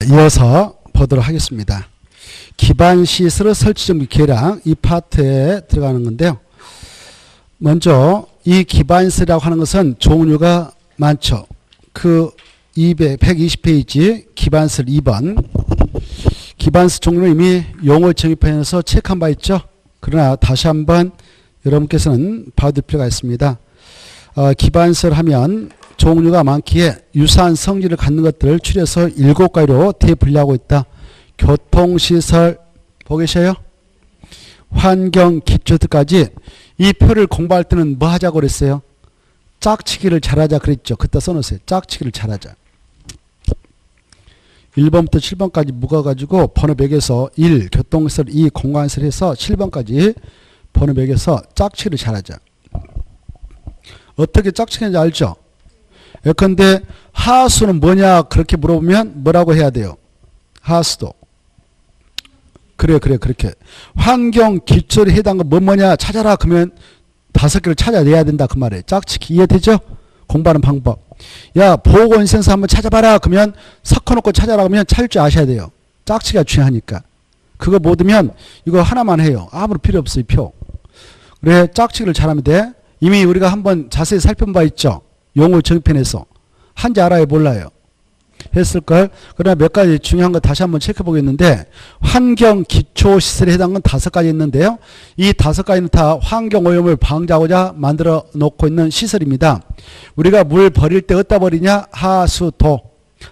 이어서 보도록 하겠습니다. 기반시설의 설치정비 계량 이 파트에 들어가는 건데요. 먼저 이 기반시설이라고 하는 것은 종류가 많죠. 그 120페이지 기반시설 2번 기반시설 종류는 이미 용어 정의편에서 체크한 바 있죠. 그러나 다시 한번 여러분께서는 봐둘 필요가 있습니다. 기반시설 하면 종류가 많기에 유사한 성질을 갖는 것들을 추려서 7가지로 대분류하고 있다. 교통시설 보고 계셔요? 환경, 기초들까지 이 표를 공부할 때는 뭐 하자고 그랬어요? 짝치기를 잘하자 그랬죠. 그때 써놓으세요. 짝치기를 잘하자. 1번부터 7번까지 묶어가지고 번호 매겨서 1, 교통시설, 2, 공간시설 해서 7번까지 번호 매겨서 짝치기를 잘하자. 어떻게 짝치기인지 알죠? 예컨대 하수는 뭐냐 그렇게 물어보면 뭐라고 해야 돼요? 하수도. 그래 그렇게. 환경 기초에 해당한 건 뭐냐 찾아라 그러면 5개를 찾아내야 된다 그 말이에요. 짝치기 이해되죠? 공부하는 방법. 야 보건센서 한번 찾아봐라 그러면 섞어놓고 찾아라 그러면 찾을 줄 아셔야 돼요. 짝치기가 중요하니까. 그거 못 하면 이거 하나만 해요. 아무런 필요 없어요. 표. 그래 짝치기를 잘하면 돼. 이미 우리가 한번 자세히 살펴본 바 있죠. 용어 정의편에서. 한지 알아요? 몰라요? 했을걸? 그러나 몇 가지 중요한 거 다시 한번 체크해 보겠는데 환경 기초시설에 해당하는 5가지 있는데요. 이 5가지는 다 환경오염을 방지하고자 만들어 놓고 있는 시설입니다. 우리가 물 버릴 때 어디다 버리냐? 하수도.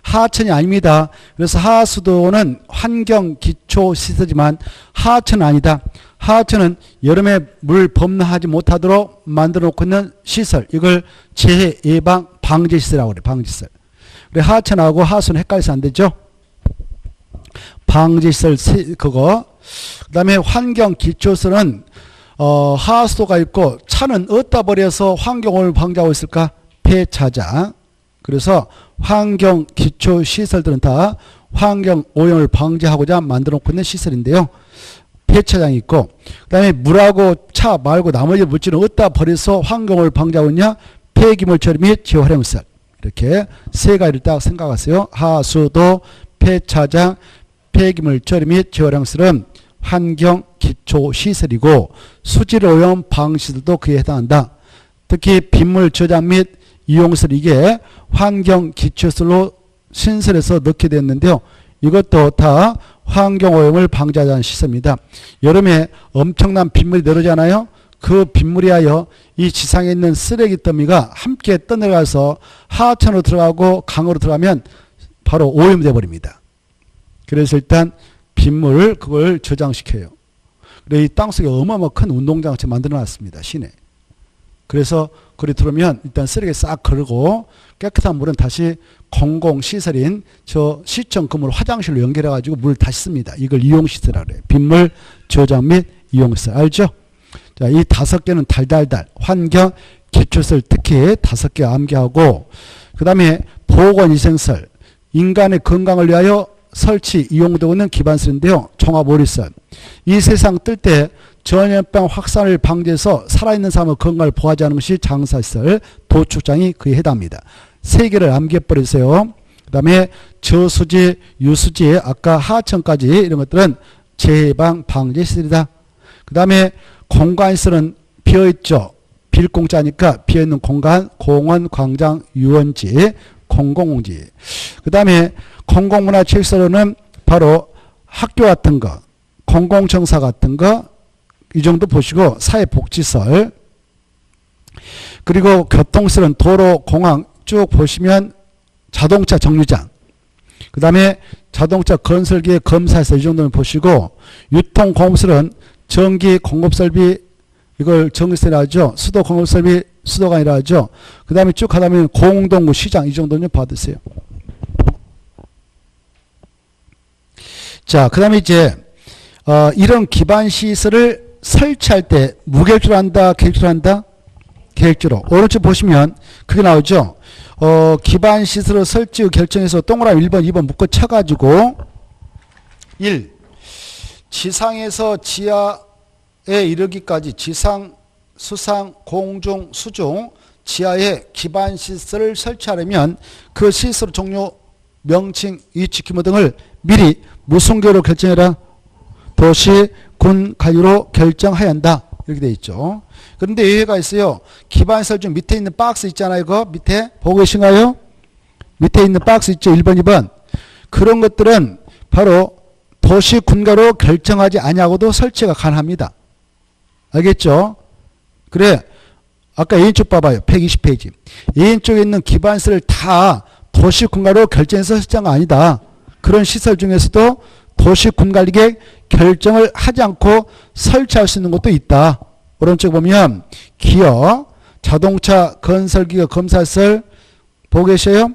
하천이 아닙니다. 그래서 하수도는 환경 기초시설이지만 하천은 아니다. 하천은 여름에 물 범람하지 못하도록 만들어 놓고 있는 시설. 이걸 재해 예방 방지시설이라고 그래요. 방지시설. 그래 하천하고 하수는 헷갈려서 안 되죠. 방지시설 그거. 그 다음에 환경 기초시설은 하수도가 있고 차는 어디다 버려서 환경오염을 방지하고 있을까? 폐차장. 그래서 환경 기초시설들은 다 환경오염을 방지하고자 만들어 놓고 있는 시설인데요. 폐차장이 있고 그 다음에 물하고 차 말고 나머지 물질은 어디다 버려서 환경오염을 방지하고 있냐? 폐기물 처리 및 재활용시설. 이렇게 3가지를 딱 생각하세요. 하수도, 폐차장, 폐기물 처리 및 재활용시설은 환경 기초시설이고 수질오염 방지시설도 그에 해당한다. 특히 빗물 저장 및 이용시설 이게 환경 기초시설로 신설해서 넣게 됐는데요. 이것도 다 환경오염을 방지하자는 시설입니다. 여름에 엄청난 빗물이 내려오잖아요. 그 빗물이 하여 이 지상에 있는 쓰레기 더미가 함께 떠내려가서 하천으로 들어가고 강으로 들어가면 바로 오염돼 버립니다. 그래서 일단 빗물 그걸 저장시켜요. 그래서 이 땅속에 어마어마한 큰 운동장같이 만들어 놨습니다. 시내. 그래서 거기 들어오면 일단 쓰레기 싹 걸고 깨끗한 물은 다시 공공시설인 저 시청 건물 화장실로 연결해 가지고 물을 다시 씁니다. 이걸 이용시설이라고 해요. 빗물 저장 및 이용시설. 알죠? 자, 이 5개는 달달달 환경 기초시설 특히 5개 암기하고 그 다음에 보건위생시설 인간의 건강을 위하여 설치 이용되고 있는 기반시설인데요. 종합오리시설. 이 세상 뜰 때 전염병 확산을 방지해서 살아있는 사람의 건강을 보호하지 않는 것이 장사시설 도축장이 그에 해당합니다. 3개를 암기해버리세요. 그 다음에 저수지, 유수지, 아까 하천까지 이런 것들은 재해방 방지시설이다. 그 다음에 공간시설은 비어있죠. 빌 공짜니까 비어있는 공간, 공원, 광장, 유원지, 공공공지. 그 다음에 공공문화체육시설은 바로 학교 같은 거, 공공청사 같은 거, 이 정도 보시고 사회복지시설. 그리고 교통시설은 도로, 공항 쭉 보시면 자동차 정류장. 그 다음에 자동차 건설기의 검사시설 이 정도는 보시고 유통공업시설은 전기 공급설비 이걸 전기세라 하죠. 수도 공급설비 수도가 아니라 하죠. 그 다음에 쭉 가다면 공동구 시장 이 정도는 받으세요. 자, 그 다음에 이제 이런 기반시설을 설치할 때 무계획적으로 한다, 계획적으로 한다? 계획적으로. 오른쪽 보시면 그게 나오죠. 기반시설을 설치 후 결정해서 동그라미 1번, 2번 묶어 쳐가지고 1. 지상에서 지하에 이르기까지 지상, 수상, 공중, 수중, 지하에 기반시설을 설치하려면 그 시설 종류 명칭, 위치, 규모 등을 미리 무슨 계로 결정해라? 도시, 군, 관리로 결정해야 한다. 이렇게 돼 있죠. 그런데 예외가 있어요. 기반시설 중 밑에 있는 박스 있잖아요. 이거 밑에 보고 계신가요? 밑에 있는 박스 있죠. 1번, 2번. 그런 것들은 바로 도시, 군가로 결정하지 않냐고도 설치가 가능합니다. 알겠죠? 그래. 아까 A쪽 봐봐요. 120페이지. A쪽에 있는 기반시설을 다 도시, 군가로 결정해서 설정한 거 아니다. 그런 시설 중에서도 도시, 군관리계획 결정을 하지 않고 설치할 수 있는 것도 있다. 오른쪽 보면 기업, 자동차, 건설기업, 검사시설 보고 계셔요?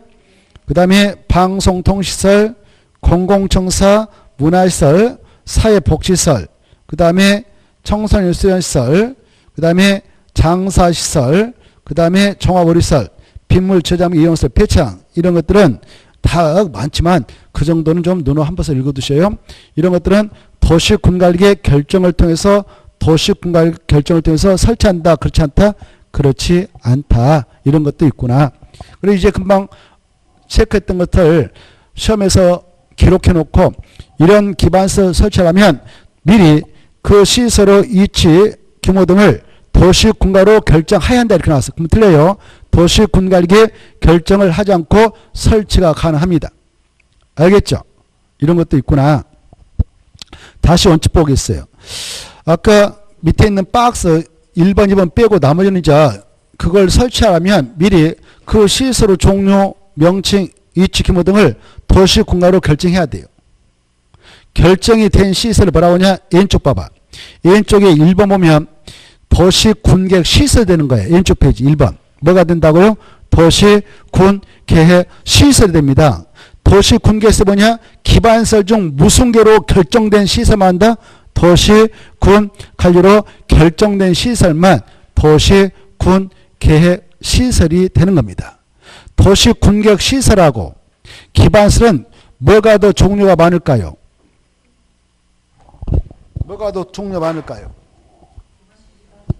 그 다음에 방송통시설, 공공청사, 문화시설, 사회복지시설, 그 다음에 청소년 수련시설, 그 다음에 장사시설, 그 다음에 종합의료시설, 빗물 저장비 이용시설, 폐차장 이런 것들은 다 많지만 그 정도는 좀 눈으로 한 번씩 읽어두셔요. 이런 것들은 도시군관리계획 결정을 통해서 도시군관리계획 결정을 통해서 설치한다. 그렇지 않다. 그렇지 않다. 이런 것도 있구나. 그리고 이제 금방 체크했던 것을 시험에서 기록해 놓고 이런 기반시설 설치하려면 미리 그 시설의 위치, 규모 등을 도시군가로 결정해야 한다. 이렇게 나왔어요. 그럼 틀려요. 도시군관리계획 결정을 하지 않고 설치가 가능합니다. 알겠죠? 이런 것도 있구나. 다시 원칙 보겠어요. 아까 밑에 있는 박스 1번, 2번 빼고 나머지는 이제 그걸 설치하려면 미리 그 시설의 종류, 명칭, 위치, 규모 등을 도시군가로 결정해야 돼요. 결정이 된 시설을 뭐라고 하냐? 왼쪽 봐봐. 왼쪽에 1번 보면 도시군계획 시설되는 거예요. 왼쪽 페이지 1번. 뭐가 된다고요? 도시군계획 시설이 됩니다. 도시군계획에서 뭐냐? 기반시설 중 무슨 계로 결정된 시설만 한다? 도시군관리로 결정된 시설만 도시군계획 시설이 되는 겁니다. 도시군계획 시설하고 기반시설은 뭐가 더 종류가 많을까요? 뭐가 더 종류가 많을까요?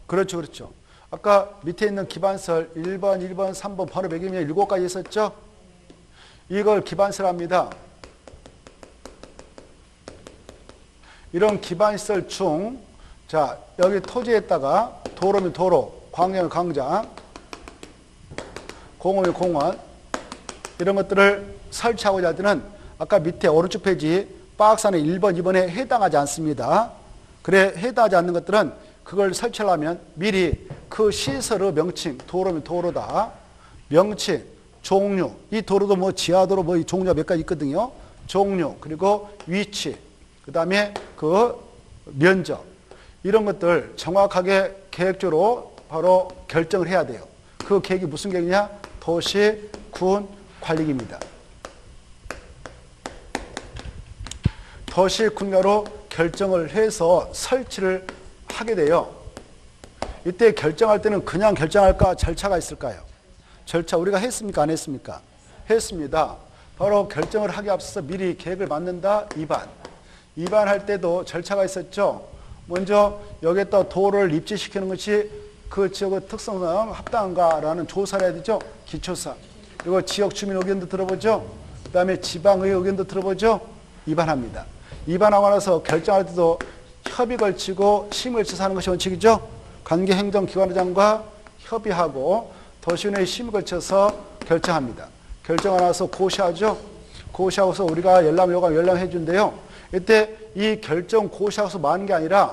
그렇죠, 그렇죠. 아까 밑에 있는 기반시설 1번, 1번, 3번 바로 매기면 7가지 있었죠? 이걸 기반시설합니다. 이런 기반시설 중, 자, 여기 토지에다가 도로면 도로, 광장이면 광장, 공원이면 공원, 이런 것들을 설치하고자 할 때는 아까 밑에 오른쪽 페이지 박스 안에 1번, 2번에 해당하지 않습니다. 그래, 해당하지 않는 것들은 그걸 설치하려면 미리 그 시설의 명칭, 도로면 도로다, 명칭, 종류, 이 도로도 뭐 지하도로 뭐 종류가 몇 가지 있거든요. 종류, 그리고 위치, 그 다음에 그 면적, 이런 것들 정확하게 계획적으로 바로 결정을 해야 돼요. 그 계획이 무슨 계획이냐? 도시군관리계획입니다. 도시군가로 결정을 해서 설치를 하게 돼요. 이때 결정할 때는 그냥 결정할까? 절차가 있을까요? 절차 우리가 했습니까? 안 했습니까? 했습니다. 바로 결정을 하기 앞서서 미리 계획을 만든다. 입안할 때도 절차가 있었죠. 먼저 여기에다 도로를 입지시키는 것이 그 지역의 특성상 합당한가라는 조사를 해야 되죠. 기초사. 그리고 지역 주민 의견도 들어보죠. 그 다음에 지방의 의견도 들어보죠. 입안합니다. 입안하고 나서 결정할 때도 협의 걸치고 심의를 쳐서 하는 것이 원칙이죠. 관계행정기관장과 협의하고 도시의회 심의 걸쳐서 결정합니다. 결정하고 나서 고시하죠. 고시하고서 우리가 열람해 준대요. 이때 이 결정 고시하고서 많은 게 아니라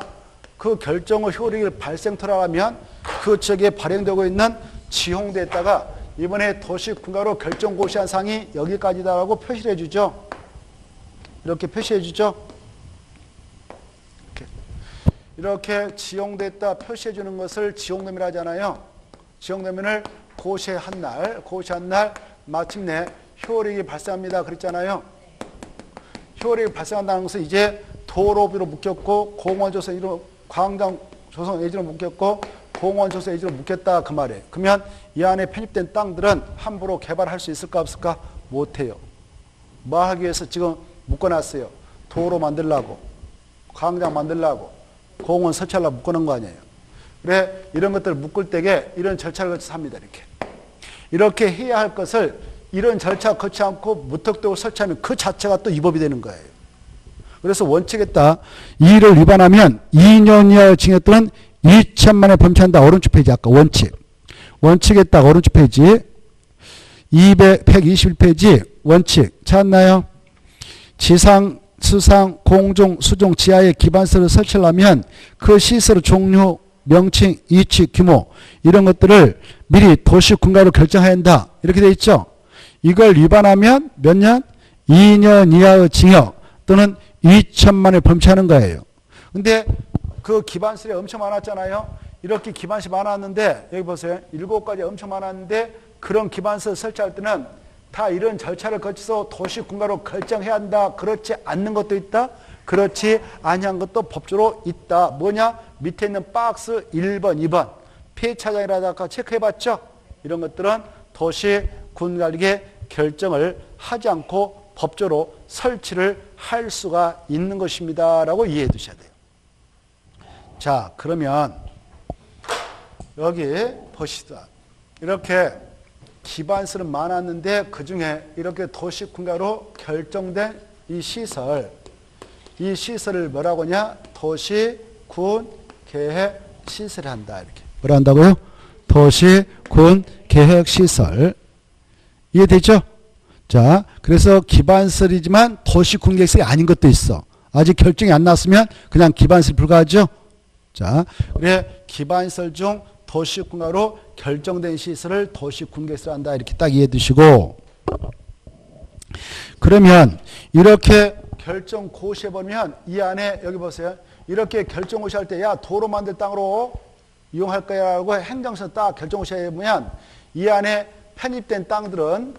그 결정의 효력을 발생토라하면 그 지역에 발행되고 있는 지형대에다가 이번에 도시군가로 결정 고시한 사항이 여기까지다라고 표시를 해주죠. 이렇게 표시해 주죠. 이렇게 지용됐다 표시해 주는 것을 지용도면 하잖아요. 지용도면을 고시한 날 마침내 효력이 발생합니다. 그랬잖아요. 효력이 발생한다는 것은 이제 도로비로 묶였고 공원 조성 예지로 광장 조성 예지로 묶였고 공원 조성 예지로 묶였다 그 말이에요. 그러면 이 안에 편입된 땅들은 함부로 개발할 수 있을까 없을까? 못해요. 뭐 하기 위해서 지금 묶어놨어요. 도로 만들라고, 광장 만들라고, 공원 설치하려고 묶어놓은 거 아니에요. 그래, 이런 것들을 묶을 때에 이런 절차를 거쳐서 합니다. 이렇게 해야 할 것을 이런 절차 거치 않고 무턱대고 설치하면 그 자체가 또 위법이 되는 거예요. 그래서 원칙에 따라 이를 위반하면 2년 이하의 징역 또는 2천만 원 범죄한다. 오른쪽 페이지 아까 원칙. 원칙에 따라 오른쪽 페이지 121페이지 원칙 찾나요? 지상, 수상, 공중, 수중, 지하에 기반시설을 설치하려면 그 시설의 종류, 명칭, 위치, 규모 이런 것들을 미리 도시 군가로 결정해야 한다. 이렇게 돼 있죠. 이걸 위반하면 몇 년? 2년 이하의 징역 또는 2천만 원을 범죄하는 거예요. 근데 그 기반시설이 엄청 많았잖아요. 이렇게 기반시설이 많았는데 여기 보세요. 7가지 엄청 많았는데 그런 기반시설 설치할 때는 다 이런 절차를 거쳐서 도시 군가로 결정해야 한다. 그렇지 않는 것도 있다. 그렇지 아니한 것도 법적으로 있다. 뭐냐? 밑에 있는 박스 1번, 2번 폐차장이라도 아까 체크해봤죠? 이런 것들은 도시 군관리계 결정을 하지 않고 법적으로 설치를 할 수가 있는 것입니다. 라고 이해해 두셔야 돼요. 자, 그러면 여기 보시다. 이렇게 기반시설은 많았는데 그 중에 이렇게 도시군가로 결정된 이 시설을 뭐라고 하냐? 도시군계획시설을 한다. 이렇게. 뭐라 한다고요? 도시군계획시설. 이해되죠? 자, 그래서 기반시설이지만 도시군계획시설이 아닌 것도 있어. 아직 결정이 안 났으면 그냥 기반시설 불과하죠? 자, 그래 기반시설 중 도시군가로 결정된 시설을 도시군계획시설 한다. 이렇게 딱 이해해 두시고 그러면 이렇게 결정 고시해보면 이 안에 여기 보세요. 이렇게 결정 고시할 때 야 도로 만들 땅으로 이용할 거야 라고 행정처에서 딱 결정 고시해보면 이 안에 편입된 땅들은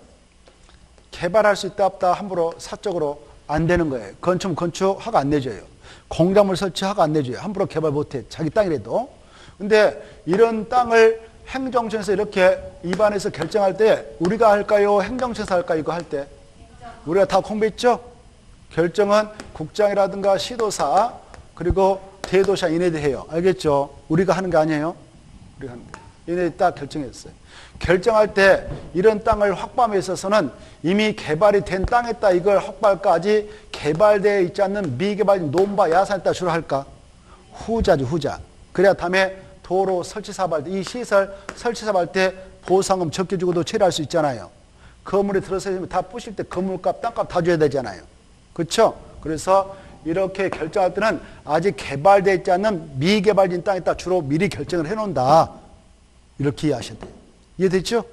개발할 수 있다 없다 함부로 사적으로 안 되는 거예요. 건축 허가 안 내줘요. 공작물 설치 허가 안 내줘요. 함부로 개발 못해. 자기 땅이라도. 근데 이런 땅을 행정처에서 이렇게 입안해서 결정할 때 우리가 할까요? 행정처에서 할까요? 이거 할 때. 우리가 다 공부했죠? 결정은 국장이라든가 시도사 그리고 대도시가 얘네들 해요. 알겠죠? 우리가 하는 거 아니에요? 우리가 하는 거. 얘네들이 딱 결정했어요. 결정할 때 이런 땅을 확보함에 있어서는 이미 개발이 된 땅에다 이걸 확보할까지 개발되어 있지 않는 미개발인 논바 야산에다 주로 할까? 후자죠, 후자. 그래야 다음에 도로 설치 사업할 때, 이 시설 설치 사업할 때 보상금 적게 주고도 처리할 수 있잖아요. 건물에 들어서 다 부실 때 건물값, 땅값 다 줘야 되잖아요. 그렇죠? 그래서 이렇게 결정할 때는 아직 개발되어 있지 않는 미개발진 땅에다 주로 미리 결정을 해놓는다. 이렇게 이해하셔야 돼요. 이해됐죠?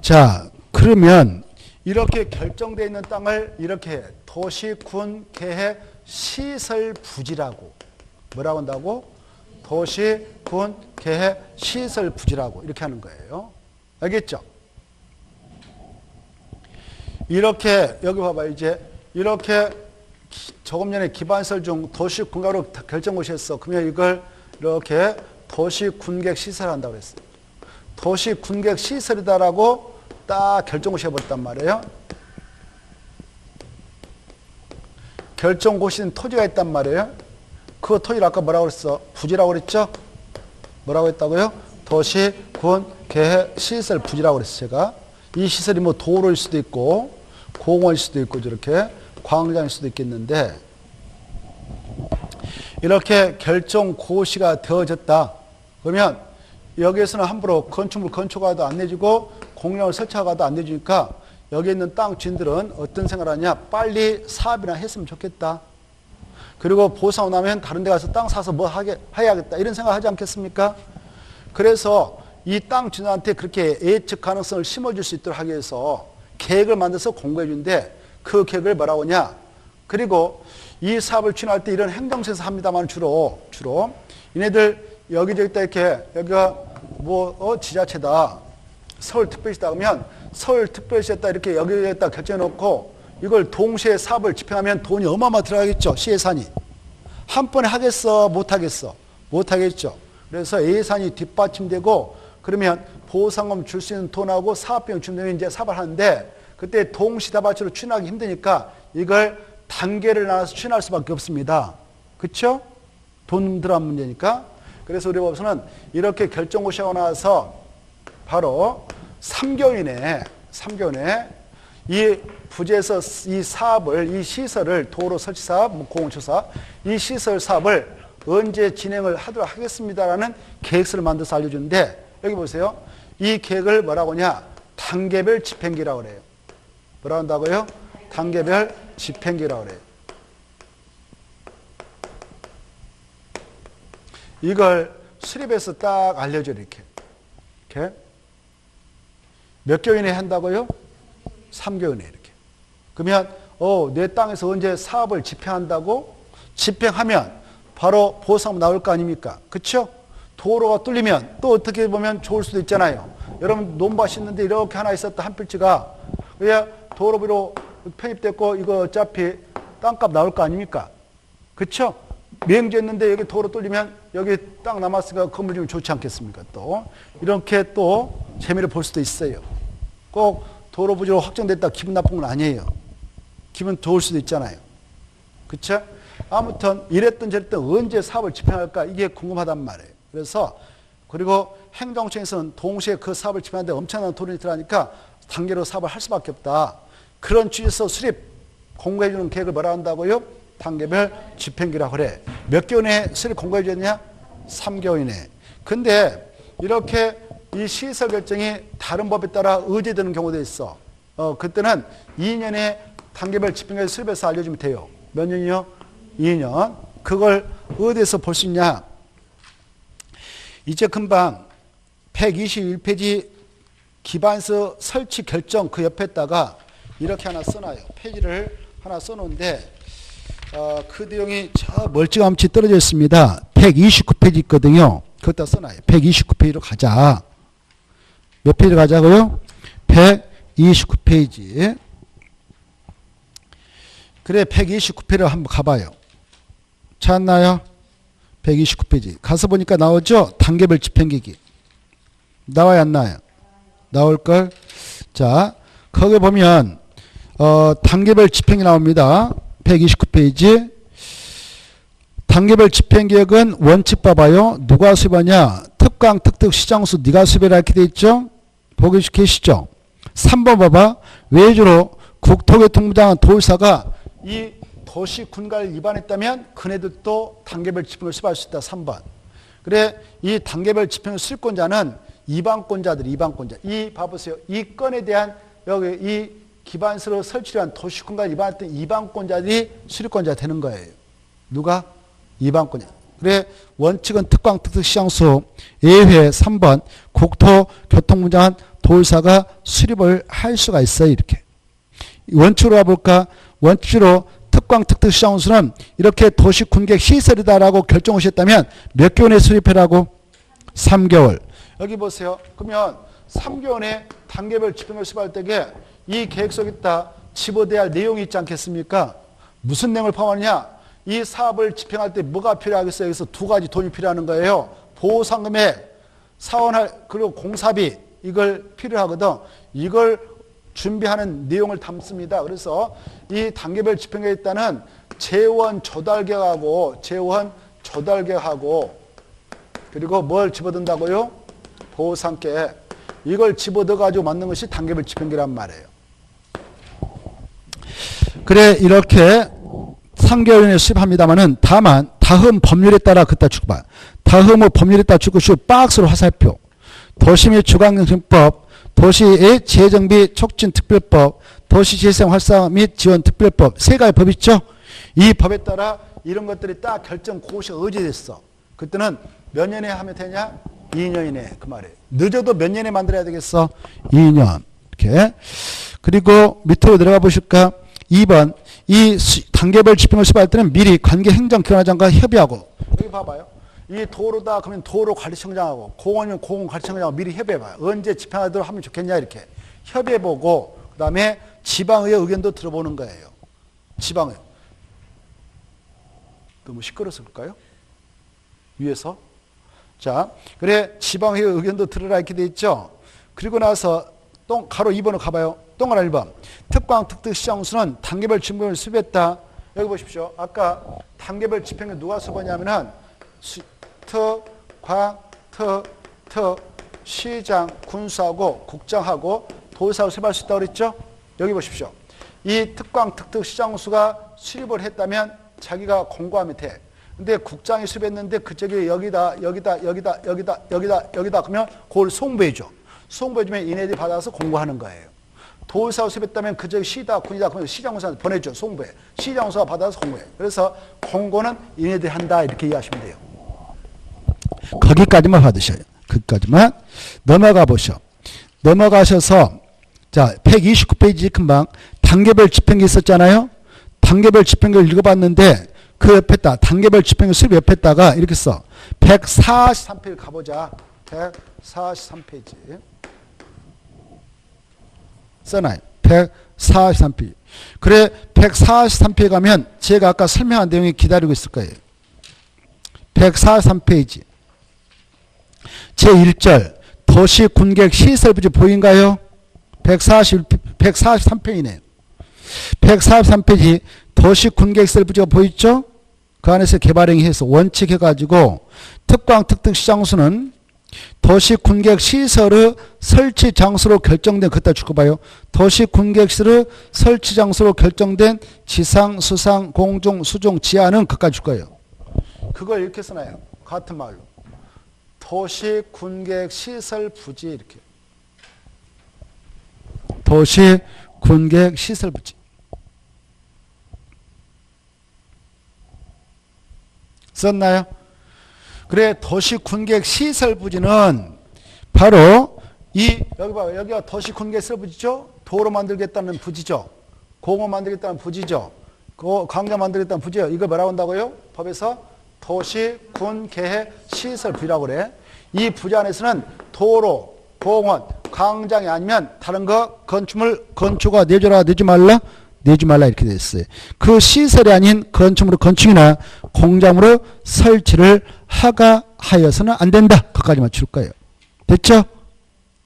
자, 그러면 이렇게 결정되어 있는 땅을 이렇게 도시군 계획 시설 부지라고 뭐라고 한다고? 도시군 계획 시설 부지라고 이렇게 하는 거예요. 알겠죠? 이렇게 여기 봐봐 이제 이렇게 조금 전에 기반시설 중 도시군가로 결정고시했어. 그러면 이걸 이렇게 도시군계획 시설한다고 그랬어요. 도시군계획 시설이다라고 딱 결정고시 해버렸단 말이에요. 결정고시는 토지가 있단 말이에요. 그 토지를 아까 뭐라고 그랬어? 부지라고 그랬죠? 뭐라고 했다고요? 도시군계획 시설 부지라고 그랬어요. 제가. 이 시설이 뭐 도로일 수도 있고 공원일 수도 있고 저렇게 광장일 수도 있겠는데 이렇게 결정 고시가 되어졌다. 그러면 여기에서는 함부로 건축물 건축허가도 안 내주고 공약을 설치허가도 안 내주니까 여기 있는 땅 주인들은 어떤 생각을 하냐? 빨리 사업이나 했으면 좋겠다. 그리고 보상 나면 다른 데 가서 땅 사서 뭐 해야겠다. 이런 생각 하지 않겠습니까? 그래서 이 땅 주인한테 그렇게 예측 가능성을 심어줄 수 있도록 하기 위해서 계획을 만들어서 공고해 준데 그 계획을 뭐라고 하냐? 그리고 이 사업을 추진할 때 이런 행정처에서 합니다만 주로 얘네들 여기저기 이렇게 여기가 뭐 지자체다 서울특별시다 그러면 서울특별시에다 이렇게 여기에다 결정해 놓고 이걸 동시에 사업을 집행하면 돈이 어마어마 들어가겠죠. 시예산이 한 번에 하겠어 못하겠어 못하겠죠. 그래서 예산이 뒷받침되고 그러면 보상금 줄 수 있는 돈하고 사업비용 준다면 이제 사업을 하는데 그때 동시다발적으로 추진하기 힘드니까 이걸 단계를 나눠서 추진할 수밖에 없습니다. 그렇죠? 돈 들어간 문제니까. 그래서 우리 법에서는 이렇게 결정고시하고 나서 바로 3개월 내에 이 부지에서 이 사업을, 이 시설을, 도로 설치 사업, 공원초 사업, 이 시설 사업을 언제 진행을 하도록 하겠습니다라는 계획서를 만들어서 알려주는데, 여기 보세요. 이 계획을 뭐라고 하냐? 단계별 집행기라고 그래요. 뭐라고 한다고요? 단계별 집행기라고 그래요. 이걸 수립해서 딱 알려줘요. 이렇게. 몇 개월 이내에 한다고요? 3개월 이내에 이렇게. 그러면 내 땅에서 언제 사업을 집행한다고? 집행하면 바로 보상 나올 거 아닙니까? 그렇죠? 도로가 뚫리면 또 어떻게 보면 좋을 수도 있잖아요. 여러분 논밭이 있는데 이렇게 하나 있었다 한 필지가 왜 도로비로 편입됐고 이거 어차피 땅값 나올 거 아닙니까? 그렇죠? 미행지였는데 여기 도로 뚫리면 여기 땅 남았으니까 건물 지으면 좋지 않겠습니까? 또 이렇게 또 재미를 볼 수도 있어요. 꼭 도로 부지로 확정됐다 기분 나쁜 건 아니에요. 기분 좋을 수도 있잖아요. 그렇죠? 아무튼 이랬던 저랬던 언제 사업을 집행할까 이게 궁금하단 말이에요. 그래서 그리고 행정청에서는 동시에 그 사업을 집행하는데 엄청난 돈이 들어가니까 단계로 사업을 할 수밖에 없다. 그런 취지에서 수립 공고해 주는 계획을 뭐라 한다고요? 단계별 집행기라고 그래. 몇 개월 내에 수립 공고해 줬냐? 3개월 이내. 근데 이렇게 이 시설 결정이 다른 법에 따라 의제되는 경우도 있어. 그때는 2년에 단계별 집행기를 수립해서 알려주면 돼요. 몇 년이요? 2년. 그걸 어디에서 볼 수 있냐? 이제 금방 121페이지 기반서 설치 결정 그 옆에다가 이렇게 하나 써놔요. 페이지를 하나 써놓은데 그 내용이 저 멀찌감치 떨어져 있습니다. 129페이지 있거든요. 그것다 써놔요. 129페이지로 가자. 몇 페이지로 가자고요? 129페이지. 그래 129페이지로 한번 가봐요. 찾나요? 129페이지. 가서 보니까 나오죠? 단계별 집행기기. 나와야 안 나와요? 나올걸? 자, 거기 보면 단계별 집행이 나옵니다. 129페이지. 단계별 집행계획은 원칙 봐봐요. 누가 수립하냐? 특강, 특특, 시장수 네가 수립해라 이렇게 돼 있죠? 보고 계시죠? 3번 봐봐. 외주로 국토교통부장은 도의사가 이 도시 군가를 위반했다면 그네들도 단계별 집행을 수립할 수 있다. 3번. 그래 이 단계별 집행을 수립권자는 이방권자들, 이방권자. 이 봐보세요. 이 건에 대한 여기 이 기반서로 설치를 한 도시군가를 위반했던 이방권자들이 수립권자 되는 거예요. 누가? 이방권자. 그래 원칙은 특강, 특특, 시장수 예외 3번 국토교통부장은 도의사가 수립을 할 수가 있어요. 이렇게. 원칙으로 가볼까? 원칙으로 특강, 특특, 시장수는 이렇게 도시군객 시설이다라고 결정을 하셨다면 몇 개월 내에 수립해라고? 3개월. 여기 보세요. 그러면 3개월 내에 단계별 집행을 수립할 때에 이 계획서에다 집어대야 할 내용이 있지 않겠습니까? 무슨 내용을 포함하느냐? 이 사업을 집행할 때 뭐가 필요하겠어요? 여기서 두 가지 돈이 필요하는 거예요. 보상금액, 사원할, 그리고 공사비, 이걸 필요하거든. 이걸 준비하는 내용을 담습니다. 그래서 이 단계별 집행에 있다는 재원 조달계획하고 그리고 뭘 집어든다고요? 보상계획. 이걸 집어넣어가지고 만든 것이 단계별 집행계란 말이에요. 그래 이렇게 3개월 이내에 수립합니다만은 다만 다음 법률에 따라 그따 출발. 다음의 법률에 따라 출구시 박스로 화살표. 도시 및 주거환경정법, 도시의 재정비 촉진 특별법, 도시재생 활성화 및 지원 특별법 세 가지 법 있죠. 이 법에 따라 이런 것들이 딱 결정 고시가 의제됐어. 그때는 몇 년에 하면 되냐? 2년 이내 그 말이에요. 늦어도 몇 년에 만들어야 되겠어? 2년. 이렇게. 그리고 밑으로 내려가 보실까? 2번. 이 단계별 집행을 수립할 때는 미리 관계행정기관장과 협의하고. 여기 봐봐요. 이 도로다 그러면 도로관리청장하고 공원이면 공원관리청장하고 미리 협의해봐요. 언제 집행하도록 하면 좋겠냐 이렇게. 협의해보고 그 다음에 지방의회 의견도 들어보는 거예요. 지방의회. 너무 시끄러워서 그럴까요? 위에서. 자, 그래 지방의회 의견도 들으라 이렇게 돼 있죠. 그리고 나서 가로 2번으로 가봐요. 동그란 1번. 특강, 특특, 시장수는 단계별 집행을 수립했다. 여기 보십시오. 아까 단계별 집행을 누가 수립하냐면은 시장, 군수하고 국장하고 도지사하고 수립할 수 있다고 그랬죠? 여기 보십시오. 이 특광, 특특 시장수가 수립을 했다면 자기가 공고하면 돼. 근데 국장이 수립했는데 그쪽이 여기다 그러면 그걸 송부해줘. 송부해주면 얘네들이 받아서 공고하는 거예요. 도지사가 수립했다면 그쪽이 시다, 군이다 그러면 시장군수한테 보내줘. 송부해. 시장군수가 받아서 공고해. 그래서 공고는 얘네들이 한다 이렇게 이해하시면 돼요. 거기까지만 받으셔요. 거기까지만. 넘어가 보셔. 넘어가셔서 자 129페이지 금방 단계별 집행기 있었잖아요. 단계별 집행기를 읽어봤는데 그 옆에다 단계별 집행기 수립 옆에다가 이렇게 써. 143페이지 가보자. 143페이지 써놔요. 143페이지. 그래 143페이지 가면 제가 아까 설명한 내용이 기다리고 있을 거예요. 143페이지 제1절 도시 군객 시설부지 보인가요? 143페이지네요. 143페이지 도시 군객 시설부지가 보이죠? 그 안에서 개발행위 해서 원칙 해가지고 특광 특특 시장수는 도시 군객 시설의 설치 장소로 결정된 그따 줄거봐요. 도시 군객 시설의 설치 장소로 결정된 지상, 수상, 공중, 수중, 지하는 그까지 줄 거예요. 그걸 이렇게 써놔요. 같은 말로. 도시 군객 시설 부지 이렇게. 도시 군객 시설 부지. 썼나요? 그래 도시 군객 시설 부지는 바로 여기 봐요. 여기가 도시 군객 시설 부지죠. 도로 만들겠다는 부지죠. 공원 만들겠다는 부지죠. 광장 만들겠다는 부지요. 이거 뭐라고 한다고요? 법에서 도시 군계획 시설 부지라고 그래. 이 부지 안에서는 도로, 공원, 광장이 아니면 다른 거 건축가 내줘라 내지 말라 내지 말라 이렇게 됐어요. 그 시설이 아닌 건축물의 건축이나 공장으로 설치를 허가하여서는 안 된다. 그까지만 줄 거예요. 됐죠?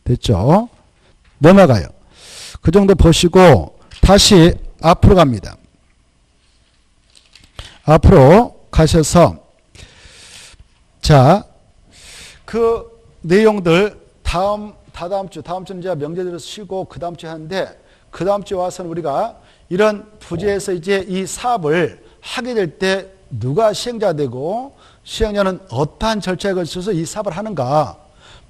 됐죠? 넘어가요. 그 정도 보시고 다시 앞으로 갑니다. 앞으로 가셔서 자, 그 내용들 다음 주는 이제 명절 들어서 쉬고 그 다음 주에 하는데 그 다음 주에 와서는 우리가 이런 부지에서 이제 이 사업을 하게 될 때 누가 시행자가 되고 시행자는 어떠한 절차에 걸쳐서 이 사업을 하는가.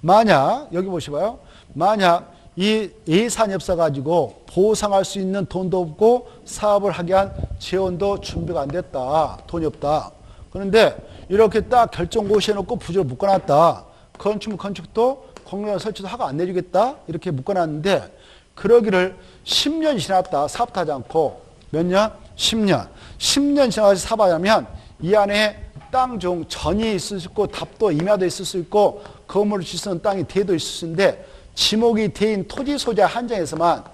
만약 여기 보시봐요. 만약 이 예산이 없어가지고 보상할 수 있는 돈도 없고 사업을 하게 한 재원도 준비가 안 됐다. 돈이 없다. 그런데 이렇게 딱 결정고시 해놓고 부지를 묶어놨다. 건축도 공룡 설치도 허가 안 내주겠다. 이렇게 묶어놨는데 그러기를 10년이 지났다. 사업도 하지 않고 몇 년? 10년. 10년 지나서 사업하려면 이 안에 땅 중 전이 있을 수 있고 답도 임야도 있을 수 있고 건물을 짓는 땅이 대도 있을 수 있는데 지목이 대인 토지 소재 한정에서만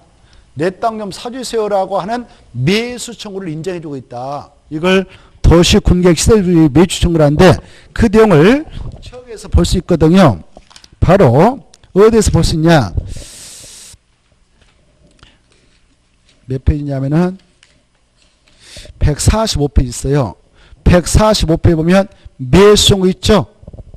내 땅 좀 사주세요라고 하는 매수 청구를 인정해주고 있다. 이걸 도시 군객 시설부지 매수 청구를 하는데 그 내용을 처에서 볼 수 있거든요. 바로 어디에서 볼 수 있냐? 몇 페이지냐면은 145페이지 있어요. 145페이지 보면 매수 청구 있죠?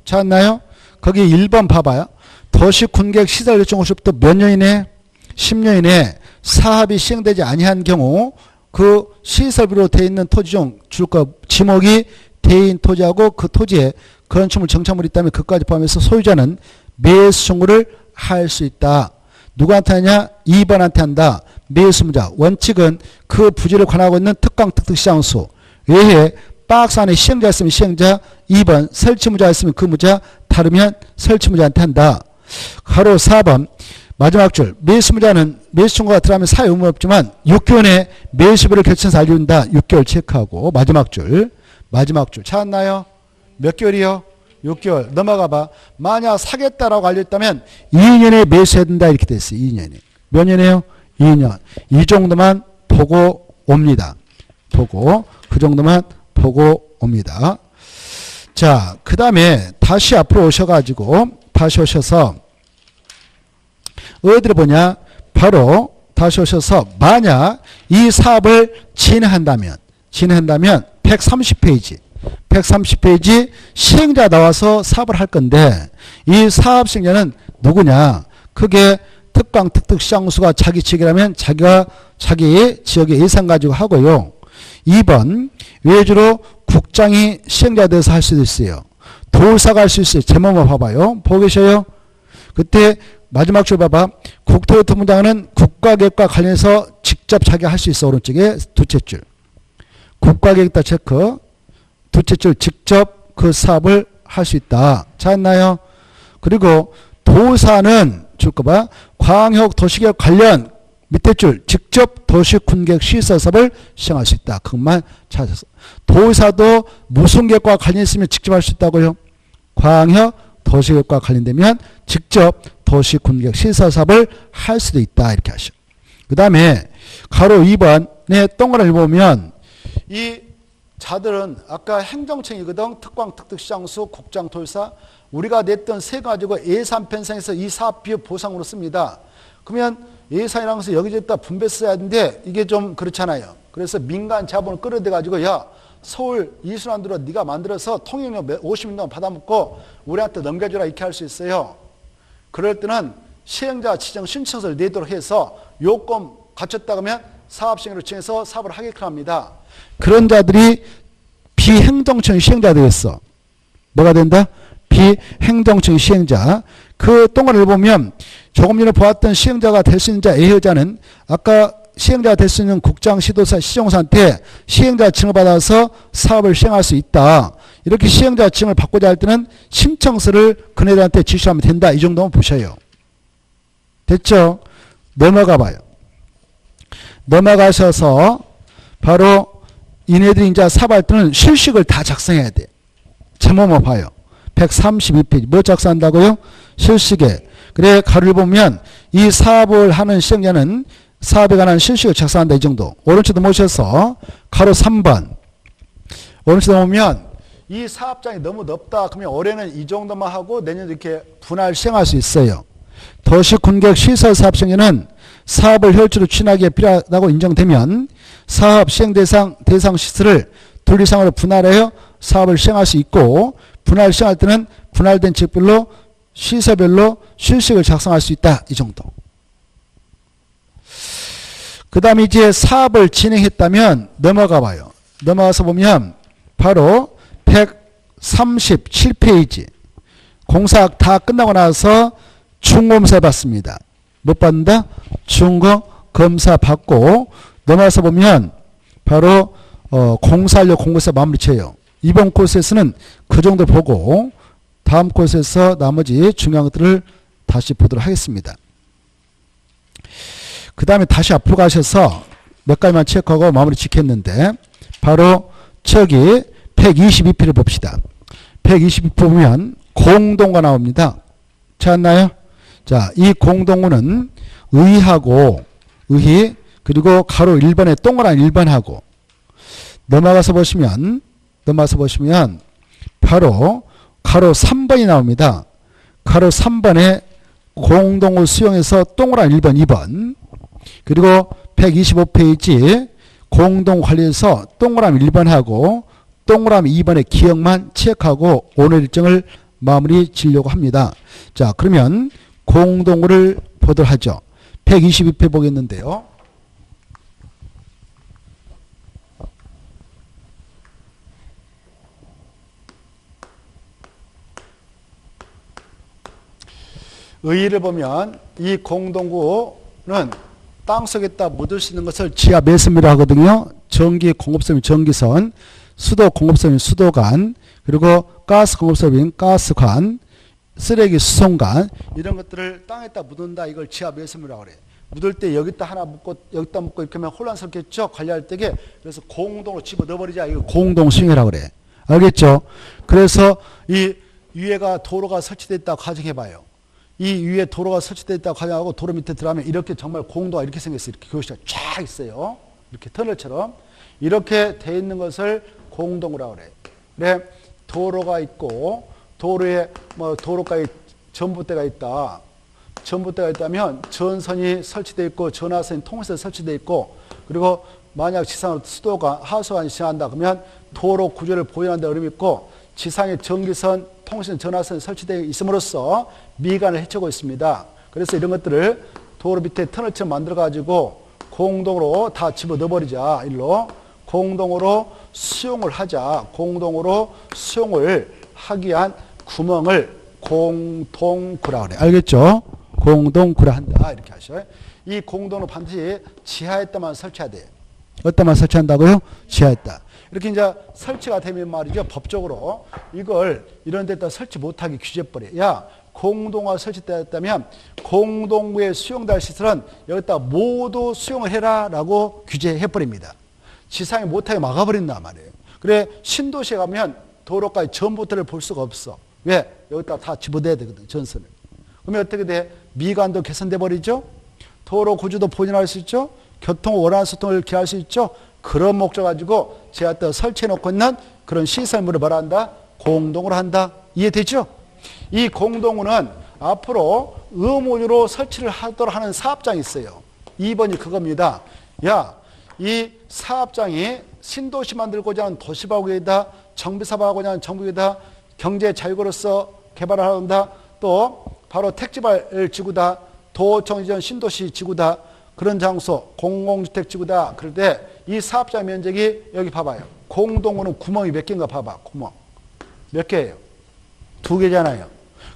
찾았나요? 거기 1번 봐봐요. 도시 군객 시설 요청호시부터 몇 년 이내? 10년 이내 사업이 시행되지 아니한 경우 그 시설비로 되어 있는 토지 중 줄 거 지목이 대인 토지하고 그 토지에 건축물 정착물이 있다면 그까지 포함해서 소유자는 매수 청구를 할 수 있다. 누구한테 하냐? 2번한테 한다. 매수무자. 원칙은 그 부지를 관하고 있는 특강 특특 시장수 외에 박스 안에 시행자 있으면 시행자, 2번 설치무자 있으면 그 무자, 다르면 설치무자한테 한다. 가로 4번 마지막 줄 매수무자는 매수 청구가 들어가면 사유 의무 없지만 6개월 내에 매수비를 결정해서 알려준다. 6개월 체크하고 마지막 줄 찾았나요? 몇 개월이요? 6개월. 넘어가봐. 만약 사겠다라고 알려있다면 2년에 매수해야 된다 이렇게 됐어요. 2년에. 몇 년이에요? 2년. 이 정도만 보고 옵니다. 그 정도만 보고 옵니다. 자, 그 다음에 다시 앞으로 오셔가지고 다시 오셔서 어디를 보냐? 바로 다시 오셔서 만약 이 사업을 진행한다면 130페이지 시행자 나와서 사업을 할 건데 이 사업 시행자는 누구냐? 크게 특강 특특 시장수가 자기 지역이라면 자기가 자기 지역의 예산 가지고 하고요. 2번 외주로 국장이 시행자 돼서 할 수도 있어요. 도사가 할 수 있어요. 제목만 봐봐요. 보고 계셔요? 그때 마지막 줄 봐봐. 국토교통부장은 국가계획과 관련해서 직접 자기가 할 수 있어. 오른쪽에 두째 줄. 국가계획다 체크. 두째 줄 직접 그 사업을 할 수 있다. 찾았나요? 그리고 도사는 줄 거 봐. 광역 도시계획 관련 밑에 줄 직접 도시군계획 시설 사업을 시행할 수 있다. 그것만 찾았어. 도사도 무슨 계획과 관련 있으면 직접 할 수 있다고요? 광역 도시계획과 관련되면 직접 도시군계획 시설 사업을 할 수도 있다. 이렇게 하시오. 그 다음에 가로 2번에 동그라미 보면 이 자들은 아까 행정청이거든. 특광 특특시장수 국장 도지사 우리가 냈던 세 가지고 예산 편성해서 이 사업비용 보상으로 씁니다. 그러면 예산이라는 것은 여기저기다 분배 써야 하는데 이게 좀 그렇잖아요. 그래서 민간 자본을 끌어대 가지고 야 서울 이순환도로 네가 만들어서 통행료 50년 받아먹고 우리한테 넘겨주라 이렇게 할 수 있어요. 그럴 때는 시행자 지정 신청서를 내도록 해서 요건 갖췄다 그러면 사업시행으로 정해서 사업을 하게끔 합니다. 그런 자들이 비행정청 시행자 되겠어. 뭐가 된다? 비행정청 시행자. 그 동그라미를 보면 조금 전에 보았던 시행자가 될 수 있는 자 A여자는 아까 시행자가 될 수 있는 국장, 시도사, 시정사한테 시행자 증을 받아서 사업을 시행할 수 있다. 이렇게 시행자 증을 받고자 할 때는 신청서를 그네들한테 지시하면 된다. 이 정도만 보셔요. 됐죠? 넘어가 봐요. 넘어가셔서 바로 이네들이 이제 사업할 때는 실식을 다 작성해야 돼. 제목만 봐요. 132페이지. 뭐 작성한다고요? 실식에. 그래 가루를 보면 이 사업을 하는 시행자는 사업에 관한 실식을 작성한다. 이 정도. 오른쪽도 모셔서 가로 3번. 오른쪽도 보면 이 사업장이 너무 넓다. 그러면 올해는 이 정도만 하고 내년도 이렇게 분할 시행할 수 있어요. 도시군계획 시설 사업 시행에는 사업을 효율적으로 추진하기에 필요하다고 인정되면 사업 시행 대상 시설을 둘 이상으로 분할하여 사업을 시행할 수 있고 분할 시행할 때는 분할된 지역별로 시설별로 실식을 작성할 수 있다. 이 정도. 그 다음에 이제 사업을 진행했다면 넘어가 봐요. 넘어가서 보면 바로 137페이지. 공사 다 끝나고 나서 중검사 받습니다. 못 받는다? 중검사 받고 넘어가서 보면 바로 공사하려 공고사 마무리 쳐요. 이번 코스에서는 그 정도 보고 다음 코스에서 나머지 중요한 것들을 다시 보도록 하겠습니다. 그 다음에 다시 앞으로 가셔서 몇 가지만 체크하고 마무리 짓겠는데 바로 저기 122페이지를 봅시다. 122페이지 보면 공동구가 나옵니다. 찾았나요? 자, 이 공동구는 의하고 의희 그리고 가로 1번에 동그라미 1번하고 넘어가서 보시면 바로 가로 3번이 나옵니다. 가로 3번에 공동구 수용해서 동그라미 1번 2번 그리고 125페이지 공동관리에서 동그라미 1번하고 동그라미 2번의 기억만 체크하고 오늘 일정을 마무리 지려고 합니다. 자, 그러면 공동구를 보도록 하죠. 122페이지 보겠는데요. 의의를 보면 이 공동구는 땅속에다 묻을 수 있는 것을 지하 매스미라 하거든요. 전기 공급선인 전기선, 수도 공급선인 수도관, 그리고 가스 공급선인 가스관, 쓰레기 수송관 이런 것들을 땅에다 묻는다. 이걸 지하 매스미라고 그래. 묻을 때 여기다 하나 묻고 여기다 묻고 이렇게 하면 혼란스럽겠죠. 관리할 때게. 그래서 공동으로 집어 넣어버리자. 이거 공동 수용이라고 그래. 알겠죠? 그래서 이 위에가 도로가 설치되어 있다고 가정해봐요. 이 위에 도로가 설치되어 있다고 가정하고 도로 밑에 들어가면 이렇게 정말 공도가 이렇게 생겼어요. 이렇게 교시가 쫙 있어요. 이렇게 터널처럼. 이렇게 돼 있는 것을 공동구라고 그래. 그래, 도로가 있고 도로에 뭐 도로가에 전봇대가 있다. 전봇대가 있다면 전선이 설치되어 있고 전화선이 통신선이 설치되어 있고 그리고 만약 지상으로 수도가 하수관이 지나간다 그러면 도로 구조를 보존하는 데 어려움이 있고 지상에 전기선 통신 전화선이 설치되어 있음으로써 미관을 해치고 있습니다. 그래서 이런 것들을 도로 밑에 터널처럼 만들어 가지고 공동으로 다 집어넣어버리자. 일로 공동으로 수용을 하자. 공동으로 수용을 하기 위한 구멍을 공동구라 그래. 알겠죠? 공동구라 한다. 이렇게 하셔요. 이 공동은 반드시 지하에다만 설치해야 돼요. 어디다만 설치한다고요? 지하에다. 이렇게 이제 설치가 되면 말이죠. 법적으로 이걸 이런 데다 설치 못하게 규제해버려. 야, 공동화 설치되었다면 공동구에 수용될 시설은 여기다 모두 수용을 해라 라고 규제해버립니다. 지상에 못하게 막아버린단 말이에요. 그래 신도시에 가면 도로까지 전부터를 볼 수가 없어. 왜? 여기다 다 집어넣어야 되거든. 전선을. 그러면 어떻게 돼? 미관도 개선돼 버리죠. 도로 구조도 보존할 수 있죠. 교통 원활한 소통을 기할 수 있죠. 그런 목적 가지고 제가 또 설치해 놓고 있는 그런 시설물을 뭐라 한다? 공동으로 한다. 이해되죠? 이 공동구는 앞으로 의무로 설치를 하도록 하는 사업장이 있어요. 2번이 그겁니다. 야, 이 사업장이 신도시 만들고자 하는 도시바구에다 정비사업하고자 하는 정비에다 경제 자유구로서 개발을 한다. 또 바로 택지발 지구다. 도청 이전 신도시 지구다. 그런 장소 공공주택 지구다. 그럴 때 이 사업장 면적이 여기 봐봐요. 공동구는 구멍이 몇 개인가 봐봐. 구멍 몇 개예요? 2개잖아요.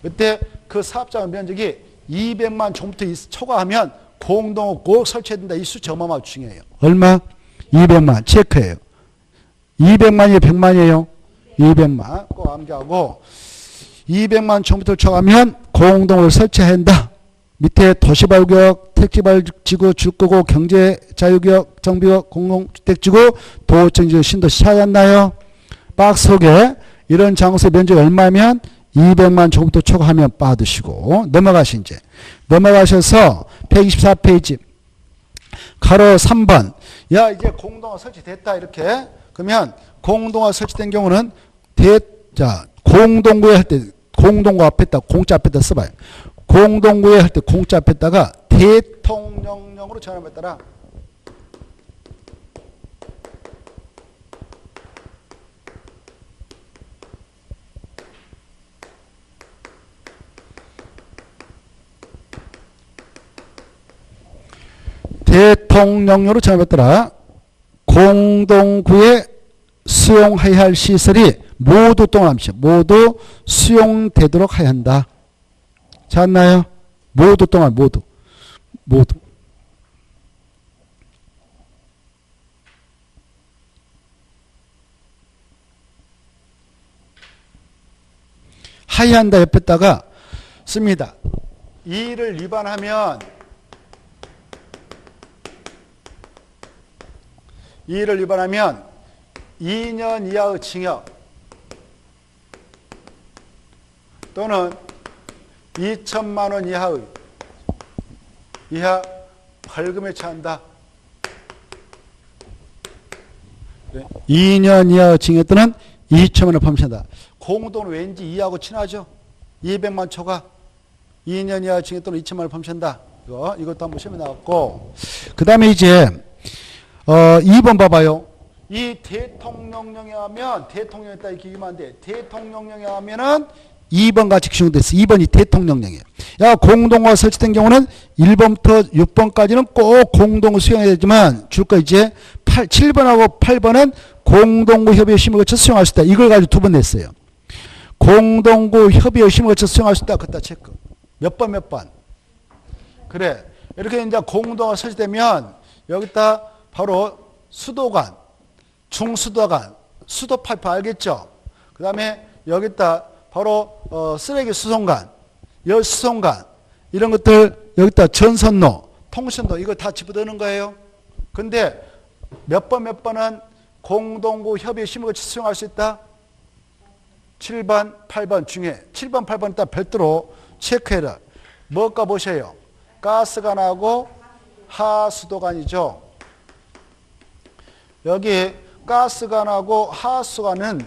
그때 그 사업장 면적이 200만 종부터 초과하면 공동구 꼭 설치해야 된다. 이 수치 어마어마하게 중요해요. 얼마? 200만 체크해요. 200만이에요? 100만이에요? 200만 꼭 암기하고 200만 종부터 초과하면 공동을 설치해야 한다. 밑에 도시발구역, 택지발지구, 주거구, 경제자유구역, 정비구역, 공동주택지구, 도청지구, 신도시 찾았나요? 박스 속에 이런 장소의 면적이 얼마면 200만 조금부터 초과하면 빠드시고 넘어가시 넘어가셔서 124페이지 가로 3번. 야, 이제 공동화 설치됐다 이렇게. 그러면 공동화 설치된 경우는 공동구에 할 때 공동구 앞에다 공짜 앞에다 써봐요. 공동구에 할 때 공짜 앞에다가 대통령령으로 전환에 따라 대통령령으로 전환에 따라 공동구에 수용해야 할 시설이 모두 동함시 모두 수용되도록 해야 한다. 찾나요? 모두 동안 모두 하야한다 옆에다가 씁니다. 이를 위반하면 2년 이하의 징역 또는 2천만 원 이하 벌금에 처한다. 2년 이하 징역 또는 2천만 원 범죄한다. 공동은 왠지 이하고 친하죠. 200만 초과 2년 이하 징역 또는 2천만 원 범죄한다. 이것도 한번 시험에 나왔고 그 다음에 이제 2번 봐봐요. 이 대통령령에 하면 대통령에 따라 이렇게 이기면 안 돼. 대통령령에 하면은 2번 같이 규정됐어. 2번이 대통령령이에요. 야, 공동화 설치된 경우는 1번부터 6번까지는 꼭 공동을 수용해야 되지만 줄 거 이제 7번하고 8번은 공동구 협의회 심의 거쳐 수용할 수 있다. 이걸 가지고 2번 냈어요. 공동구 협의회 심의 거쳐 수용할 수 있다. 그다 체크. 몇 번. 그래. 이렇게 이제 공동화 설치되면 여기다 바로 수도관, 중수도관, 수도파이프 알겠죠? 그 다음에 여기다 바로 쓰레기 수송관, 열수송관 이런 것들 여기다 전선로, 통신도 이거 다 집어넣는 거예요. 근데 몇 번은 공동구 협의 심의를 수용할 수 있다? 7번, 8번 중에 7번, 8번 딱 별도로 체크해라. 뭐가 보셔요? 가스관하고 하수도관이죠. 여기 가스관하고 하수관은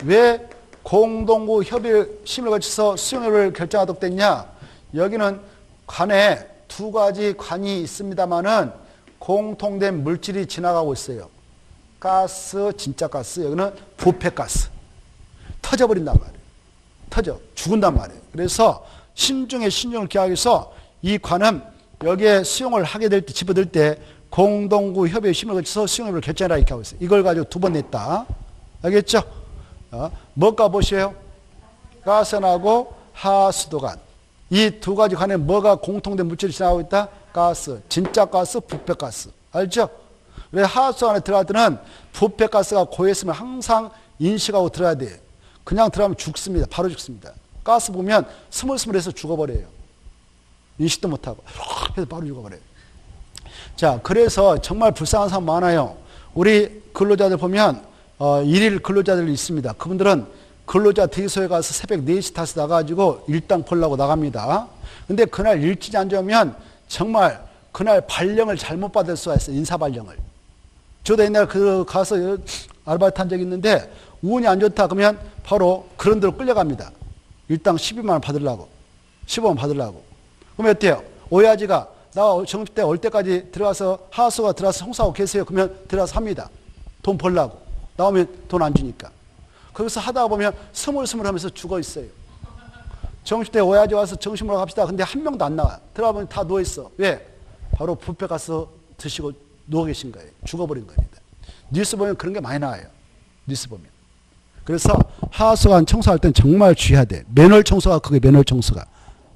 왜 공동구 협의 심의를 거쳐서 수용을 결정하도록 됐냐? 여기는 관에 2가지 관이 있습니다만은 공통된 물질이 지나가고 있어요. 가스, 진짜 가스, 여기는 부패가스. 터져버린단 말이에요. 터져. 죽은단 말이에요. 그래서 신중에 신중을 기하기 위해서 이 관은 여기에 수용을 하게 될 때, 집어들 때 공동구 협의의 힘을 거쳐서 수용협의를 결정해라 이렇게 하고 있어요. 이걸 가지고 2번 냈다. 알겠죠? 뭐가 보시에요? 가스관하고 하수도관. 이 두 가지 관에 뭐가 공통된 물질이 지나가고 있다? 가스. 진짜 가스, 부패가스. 알죠? 그래서 하수도관에 들어갈 때는 부패가스가 고했으면 항상 인식하고 들어야 돼요. 그냥 들어가면 죽습니다. 바로 죽습니다. 가스 보면 스물스물해서 죽어버려요. 인식도 못하고. 그래서 바로 죽어버려요. 자, 그래서 정말 불쌍한 사람 많아요. 우리 근로자들 보면 일일 근로자들이 있습니다. 그분들은 근로자 대기소에 가서 새벽 4시 타서 나가가지고 일당 벌려고 나갑니다. 근데 그날 일진이 안 좋으면 정말 그날 발령을 잘못 받을 수가 있어요. 인사 발령을. 저도 옛날에 가서 아르바이트 한 적이 있는데 운이 안 좋다 그러면 바로 그런 데로 끌려갑니다. 일당 12만 원 받으려고. 15만 원 받으려고. 그러면 어때요? 오야지가 나 정식 때 올 때까지 들어가서 하수가 들어가서 홍수하고 계세요. 그러면 들어가서 합니다. 돈 벌라고. 나오면 돈 안 주니까. 거기서 하다가 보면 스물스물 하면서 죽어 있어요. 정식 때 오야지 와서 정식 먹으러 갑시다. 근데 한 명도 안 나와. 들어가보면 다 누워있어. 왜? 바로 뷔페 가서 드시고 누워 계신 거예요. 죽어버린 겁니다. 뉴스 보면 그런 게 많이 나와요. 뉴스 보면. 그래서 하수관 청소할 땐 정말 주의해야 돼. 맨홀 청소가 그게 맨홀 청소가.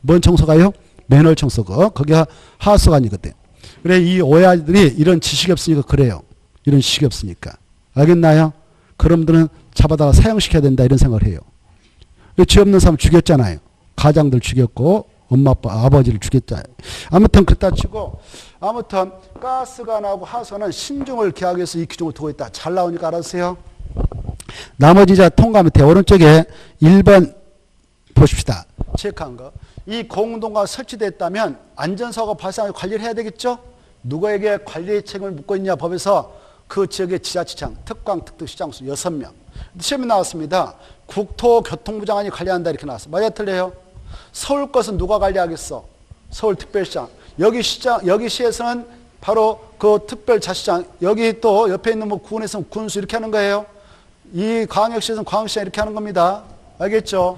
뭔 청소가요? 맨홀 청소가. 거기가 하수관이거든. 그래 이 오야지들이 이런 지식이 없으니까 그래요. 이런 지식이 없으니까. 알겠나요? 그런 분들은 잡아다가 사형시켜야 된다 이런 생각을 해요. 죄 없는 사람 죽였잖아요. 가장들 죽였고 엄마 아빠 아버지를 죽였잖아요. 아무튼 그렇다 치고 아무튼 가스관하고 하수관은 신중을 기하기 위해서 이 규정을 두고 있다. 잘 나오니까 알았어요. 나머지 자 통과하면 돼. 오른쪽에 1번 보십시다. 체크한 거. 이 공동가 설치됐다면 안전사고가 발생하고 관리를 해야 되겠죠? 누구에게 관리 책임을 묻고 있냐 법에서 그 지역의 지자체장, 특광, 특특시장수 6명. 시험에 나왔습니다. 국토교통부 장관이 관리한다 이렇게 나왔어요. 맞아 틀려요? 서울 것은 누가 관리하겠어? 서울특별시장. 여기 시장, 여기 시에서는 바로 그 특별자치장, 여기 또 옆에 있는 뭐 군에서는 군수 이렇게 하는 거예요. 이 광역시에서는 광역시장 이렇게 하는 겁니다. 알겠죠?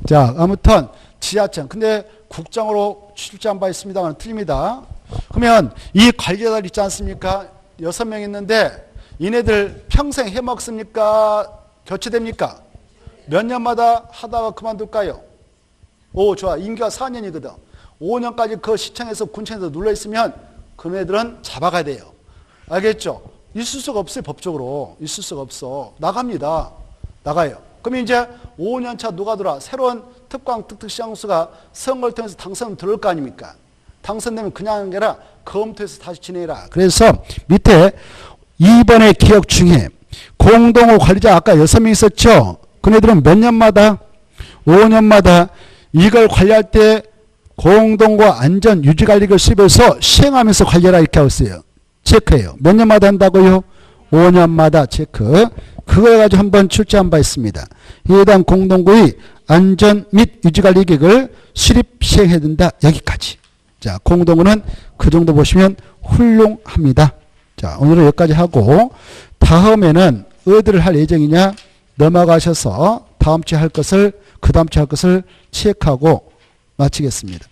자, 아무튼 지자체. 근데 국장으로 출제한 바 있습니다만 틀립니다. 그러면 이 관리자들 있지 않습니까? 6명 있는데 이네들 평생 해먹습니까? 교체됩니까? 몇 년마다 하다가 그만둘까요? 오, 좋아. 임기가 4년이거든. 5년까지 그 시청에서 군청에서 눌러있으면 그네들은 잡아가야 돼요. 알겠죠? 있을 수가 없어요. 법적으로. 있을 수가 없어. 나갑니다. 나가요. 그럼 이제 5년차 누가 들어와? 새로운 특광 특특시장수가 선거를 통해서 당선 들어올 거 아닙니까? 당선되면 그냥 한 게 아니라 검토해서 다시 진행해라. 그래서 밑에 2번의 기억 중에 공동호 관리자 아까 6명 있었죠? 그네들은 몇 년마다? 5년마다 이걸 관리할 때 공동호 안전 유지관리를 수립해서 시행하면서 관리하라 이렇게 하고 있어요. 체크해요. 몇 년마다 한다고요? 5년마다 체크. 그걸 가지고 한번 출제한 바 있습니다. 해당 공동구의 안전 및 유지관리 계획을 수립 시행해야 된다. 여기까지. 자, 공동구는 그 정도 보시면 훌륭합니다. 자, 오늘은 여기까지 하고 다음에는 어디를 할 예정이냐 넘어가셔서 다음 주에 할 것을 그 다음 주에 할 것을 체크하고 마치겠습니다.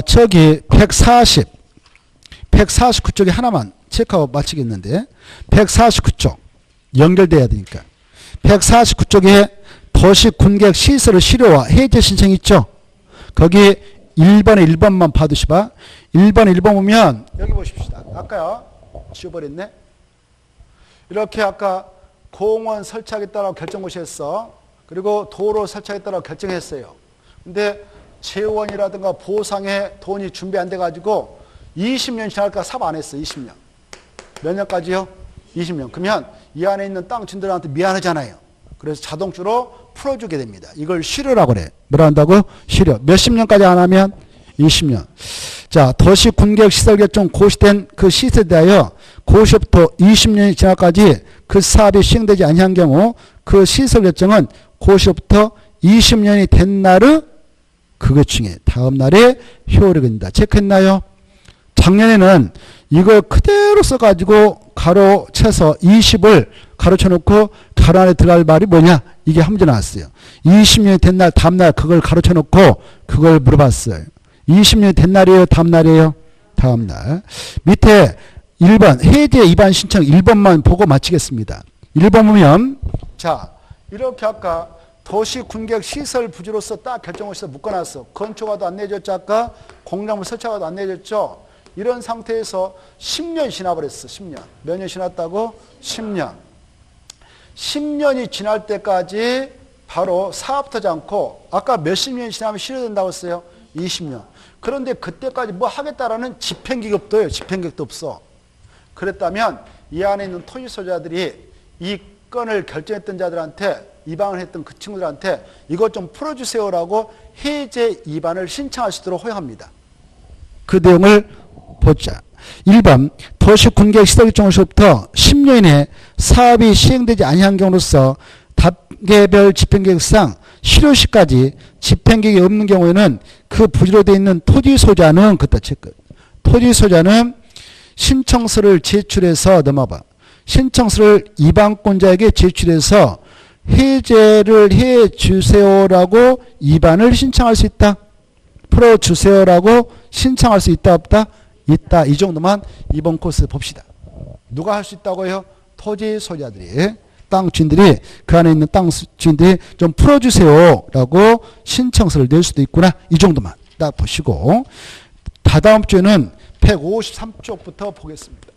저기 149쪽에 하나만 체크하고 마치겠는데 149쪽 연결돼야 되니까 149쪽에 도시군객 시설 실효화 해제 신청 있죠? 거기 1번에 1번만 봐두시봐. 1번에 1번 보면 여기 보십시다. 아까요. 지워버렸네. 이렇게 아까 공원 설치하겠다라고 결정고시 했어. 그리고 도로 설치하겠다라고 결정했어요. 근데 재원이라든가 보상에 돈이 준비 안 돼가지고 20년 지날까 사업 안 했어. 20년. 몇 년까지요? 20년. 그러면 이 안에 있는 땅 주인들한테 미안하잖아요. 그래서 자동적으로 풀어주게 됩니다. 이걸 실효라고 그래. 뭐라 한다고? 실효. 몇십 년까지 안 하면? 20년. 자, 도시군객시설개정 고시된 그 시설에 대하여 고시부터 20년이 지나까지 그 사업이 시행되지 아니한 경우 그 시설개정은 고시부터 20년이 된 날의 그것 중에 다음 날에 효력이 된다. 체크했나요? 작년에는 이걸 그대로 써가지고 가로 채서 20을 가로쳐 놓고 가로 안에 들어갈 말이 뭐냐? 이게 한 문제 나왔어요. 20년이 된 날 다음날 그걸 가로쳐 놓고 그걸 물어봤어요. 20년이 된 날이에요? 다음 날이에요? 다음날. 밑에 1번 해제 입안 신청 1번만 보고 마치겠습니다. 1번 보면 자 이렇게 아까 도시 군객 시설 부지로서 딱 결정을 묶어놨어. 건초가도 안 내줬죠. 아까 공작물 설치가도 안 내줬죠. 이런 상태에서 10년 지나버렸어. 10년. 몇 년 지났다고? 10년. 10년이 지날 때까지 바로 사업도 하지 않고 아까 몇십 년이 지나면 실효된다고 했어요? 20년. 그런데 그때까지 뭐 하겠다라는 집행기급도 없어요. 집행기급도 없어. 그랬다면 이 안에 있는 토지 소유자들이 이 건을 결정했던 자들한테 입안을 했던 그 친구들한테 이것 좀 풀어주세요라고 해제 입안을 신청할 수 있도록 허용합니다. 그 내용을 보자. 1번 도시군객 시설일정으로부터 10년 이내 사업이 시행되지 아니한 경우로서 단계별 집행계획상 실효시까지 집행계획이 없는 경우에는 그 부지로 되어 있는 토지 소유자는 그때 체크. 토지 소유자는 신청서를 제출해서 넘어봐. 신청서를 입안권자에게 제출해서 해제를 해주세요라고 입안을 신청할 수 있다. 풀어주세요라고 신청할 수 있다 없다? 있다. 이 정도만 이번 코스 봅시다. 누가 할 수 있다고요? 토지 소유자들이. 땅 주인들이 그 안에 있는 땅 주인들이 좀 풀어주세요라고 신청서를 낼 수도 있구나. 이 정도만 딱 보시고 다다음 주에는 153쪽부터 보겠습니다.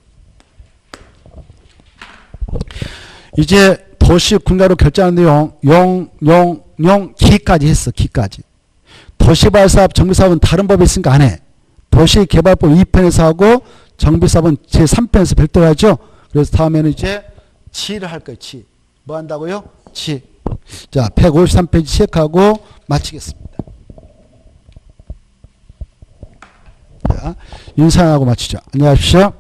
이제 도시 군가로 결정하는 내용 기까지 했어. 기까지. 도시발사업 정비사업은 다른 법이 있으니까 안 해. 도시개발법 2편에서 하고 정비사업은 제3편에서 별도로 하죠. 그래서 다음에는 이제 지를 할 거예요. 지. 뭐 한다고요? 지. 자, 153페이지 체크하고 마치겠습니다. 자, 인사하고 마치죠. 안녕하십시오.